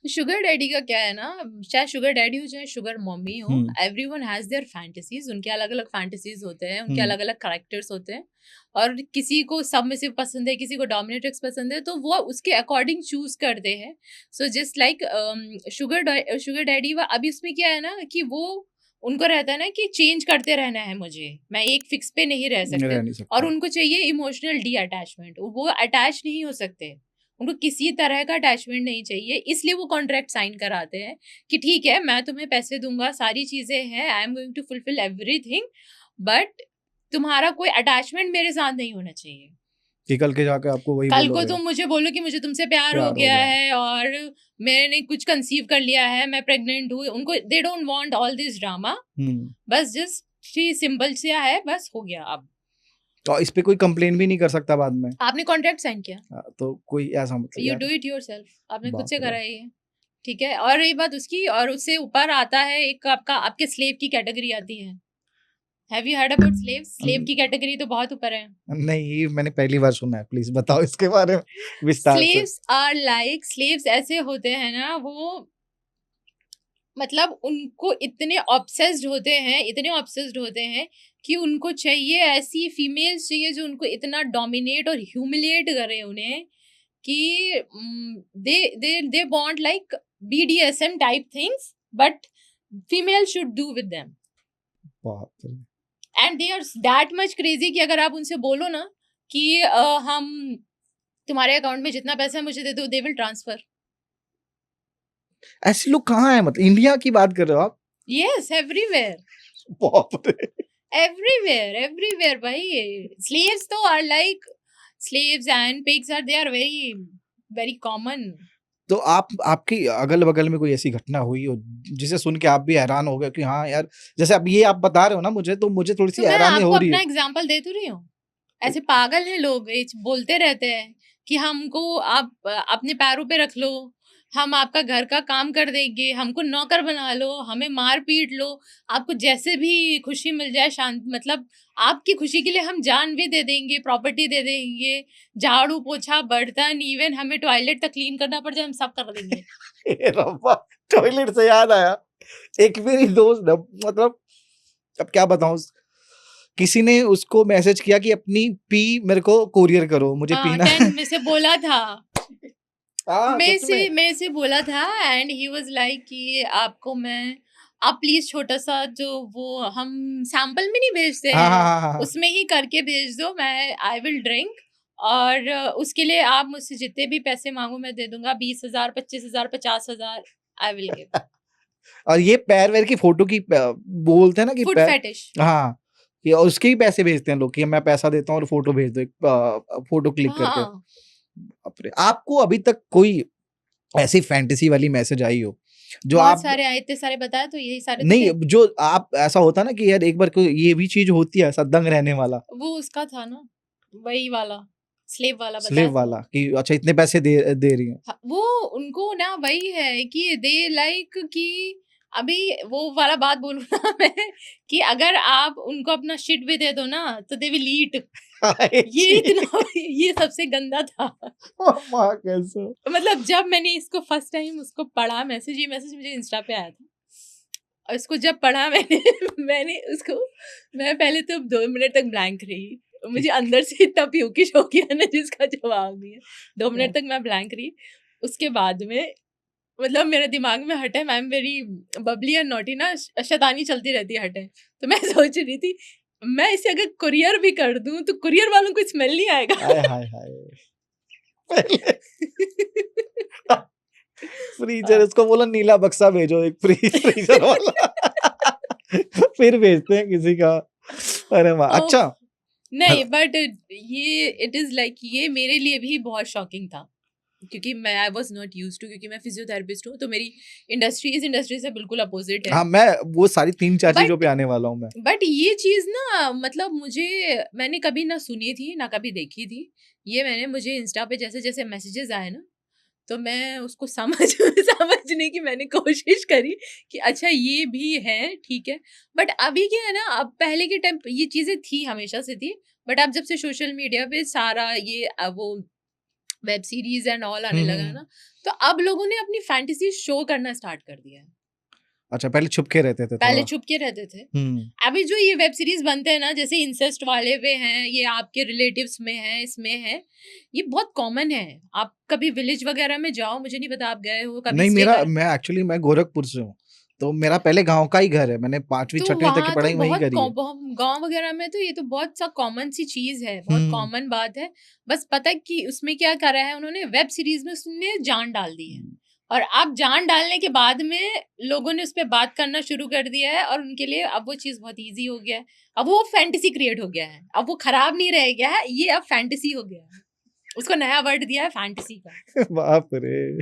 Sugar daddy का क्या है ना, चाहे शुगर डैडी हो चाहे शुगर मम्मी हो, एवरीवन हैज देयर फैंटेसीज। उनके अलग अलग फैंटेसीज होते हैं, उनके अलग अलग कैरेक्टर्स होते हैं, और किसी को सबमिसिव पसंद है, किसी को डोमिनेट्रिक्स पसंद है, तो वो उसके अकॉर्डिंग चूज करते हैं। So just like sugar daddy, अभी उसमें क्या है ना कि वो उनको रहता है ना कि चेंज करते रहना है, मुझे मैं एक फिक्स पे नहीं रह सकते, और उनको चाहिए इमोशनल डी अटैचमेंट। वो अटैच नहीं हो सकते, उनको किसी तरह का अटैचमेंट नहीं चाहिए, इसलिए वो कॉन्ट्रैक्ट साइन कराते हैं कि ठीक है मैं तुम्हें पैसे दूंगा, सारी चीजें हैं, I am going to fulfil everything, but तुम्हारा कोई अटैचमेंट मेरे साथ नहीं होना चाहिए कि कल के जाके आपको वही कल को बोलोगे तुम मुझे बोलो कि मुझे तुमसे प्यार हो गया है और मैंने कुछ कंसीव कर लिया है, मैं प्रेग्नेंट हूँ। उनको they don't want all this drama, बस जस्ट सिंपल सा है, बस हो गया। अब तो इस पे कोई कंप्लेन भी नहीं कर सकता बाद में? आपने कॉन्ट्रैक्ट साइन किया, तो कोई ऐसा मतलब यू डू इट योरसेल्फ, आपने खुद से करा है ये, ठीक है। और ये बात उसकी, और उससे ऊपर आता है एक आपका, आपके स्लेव की कैटेगरी आती है। Have you heard about slaves? Slave की कैटेगरी तो बहुत ऊपर है। नहीं, मैंने पहली बार सुना है, प्लीज बताओ इसके बारे में विस्तार से। स्लेव्स आर लाइक, स्लेव्स ऐसे होते हैं ना, वो मतलब उनको इतने ऑब्सेस्ड होते हैं, इतने ऑब्सेस्ड होते हैं कि उनको चाहिए, ऐसी फीमेल्स चाहिए जो उनको इतना डोमिनेट और ह्यूमिलिएट करे उन्हें, कि they want like BDSM type things, but female should do with them, and they are that much crazy कि अगर आप उनसे बोलो ना कि हम तुम्हारे अकाउंट में जितना पैसा है मुझे दे दो, they will transfer। ऐसे लोग कहाँ हैं? मतलब इंडिया की बात कर रहे हो आप? Yes, everywhere, बाप रे, everywhere भाई। slaves तो are like, slaves and pigs are, they are very common। तो आपकी अगल बगल में कोई ऐसी घटना हुई हो जिसे सुन के आप भी हैरान हो गए कि हाँ यार, जैसे अब ये आप बता रहे हो ना मुझे, तो मुझे थोड़ी सी हैरानी हो रही है। मैं आपको अपना एग्जांपल दे तो रही हूँ, ऐसे पागल हैं लोग, बोलते रहते हैं कि हमको आप अपने पैरों पे रख लो, हम आपका घर का काम कर देंगे, हमको नौकर बना लो, हमें मार पीट लो, आपको जैसे भी खुशी मिल जाए, शांत, मतलब आपकी खुशी के लिए हम जान भी दे देंगे, प्रॉपर्टी दे देंगे, झाड़ू पोछा बर्तन, इवन हमें टॉयलेट तक क्लीन करना पड़ जाए, हम सब कर देंगे। टॉयलेट से याद आया, एक मेरी दोस्त, मतलब अब क्या बताऊं, किसी ने उसको मैसेज किया कि अपनी पी मेरे को कोरियर करो, मुझे पीना है। में से बोला था, मैं से बोला था, एंड ही वाज लाइक कि आपको मैं, आप प्लीज छोटा सा जो वो हम सैंपल में नहीं भेजते हैं, उसमें ही करके भेज दो, मैं आई विल ड्रिंक, और उसके लिए आप मुझसे जितने भी पैसे मांगो मैं दे दूंगा, 20,000, 25,000, 50,000, आई विल गिव। और ये पैर वैर की फोटो की बोलते हैं ना कि फुट फेटिश, हाँ, कि उसके ही पैसे भेजते हैं लोग कि मैं पैसा देता हूँ और फोटो भेज दो, एक फोटो क्लिक करके। आपको अभी तक कोई ऐसी फैंटेसी वाली मैसेज आई हो जो बहुत आप सारे आए, इतने सारे बताया तो यही सारे नहीं, जो आप ऐसा होता ना कि यार एक बार कोई ये भी चीज होती है, ऐसा दंग रहने वाला, वो उसका था ना, वही वाला स्लेव वाला बताया, स्लेव वाला कि अच्छा इतने पैसे दे रही हैं। वो उनको ना वही है कि दे लाइक कि अभी वो वाला बात बोलूं ना मैं, कि अगर आप उनको अपना शिट भी दे दो ना तो दे विल ईट। ये इतना, ये सबसे गंदा था। कैसे? मतलब जब मैंने इसको फर्स्ट टाइम उसको पढ़ा मैसेज, ये मैसेज मुझे इंस्टा पे आया था, और इसको जब पढ़ा मैंने उसको, मैं पहले तो 2 मिनट तक ब्लैंक रही, मुझे अंदर से इतना प्यूकिश हो गया ना जिसका जवाब नहीं है। 2 मिनट तक मैं ब्लैंक रही, उसके बाद में मतलब मेरे दिमाग में हटे, I am very Babli and naughty ना, शैतानी चलती रहती है हटे, तो मैं सोच रही थी मैं इसे अगर कुरियर भी कर दूं तो कुरियर वालों को स्मेल नहीं आएगा। हाय हाय हाय। फ्रीजर, इसको बोला नीला बक्सा भेजो, एक फ्रीजर वाला। फिर भेजते हैं किसी का। अरे वाह, अच्छा नहीं, बट ये इट इज लाइक ये मेरे लिए भी बहुत शॉकिंग था, क्योंकि मैं I was not used to, क्योंकि मैं फिजियोथेरेपिस्ट हूँ, तो मेरी इंडस्ट्री इस इंडस्ट्री से बिल्कुल अपोजिट है। हाँ, मैं वो सारी 3-4 चीजों पे आने वाला हूँ मैं। बट ये चीज ना, मतलब मुझे, मैंने कभी ना सुनी थी ना कभी देखी थी, ये मुझे इंस्टा पे जैसे जैसे मैसेजेस आए ना, तो मैं उसको समझने की मैंने कोशिश करी कि अच्छा ये भी है, ठीक है। बट अभी क्या है ना, अब पहले के टाइम ये चीजें थी, हमेशा से थी, बट अब जब से सोशल मीडिया पे सारा ये वो वेब सीरीज एंड ऑल आने लगा है ना, तो अब लोगों ने अपनी फैंटेसी शो करना स्टार्ट कर दिया है। अच्छा, पहले छुप के रहते थे पहले थोड़ा। छुप के रहते थे। अभी जो ये वेब सीरीज बनते हैं ना, जैसे इंसेस्ट वाले पे हैं, ये आपके रिलेटिव्स में है, इसमें है, ये बहुत कॉमन है। आप कभी विलेज वगैरह में जाओ, मुझे नहीं पता आप गए हो कभी नहीं, स्टे मेरा कर, मैं एक्चुअली मैं गोरखपुर से हूँ, तो मेरा पहले गाँव का ही घर है। मैंने 5वीं तो 6वीं तक की वहाँ तो पढ़ाई वहीं बहुत करी है। गांव वगैरह में तो ये तो बहुत सा कॉमन सी चीज है, बहुत हुँ, कॉमन बात है। बस पता है कि उसमें क्या करा है उन्होंने, वेब सीरीज में उसने जान डाल दी है, और अब जान डालने के बाद में लोगों ने उस पर बात करना शुरू कर दिया है, और उनके लिए अब वो चीज बहुत इजी हो गया है। अब वो फैंटेसी क्रिएट हो गया है, अब वो खराब नहीं रह गया है, ये अब फैंटेसी हो गया है। उसको नया वर्ड दिया है फैंटेसी का। बाप रे!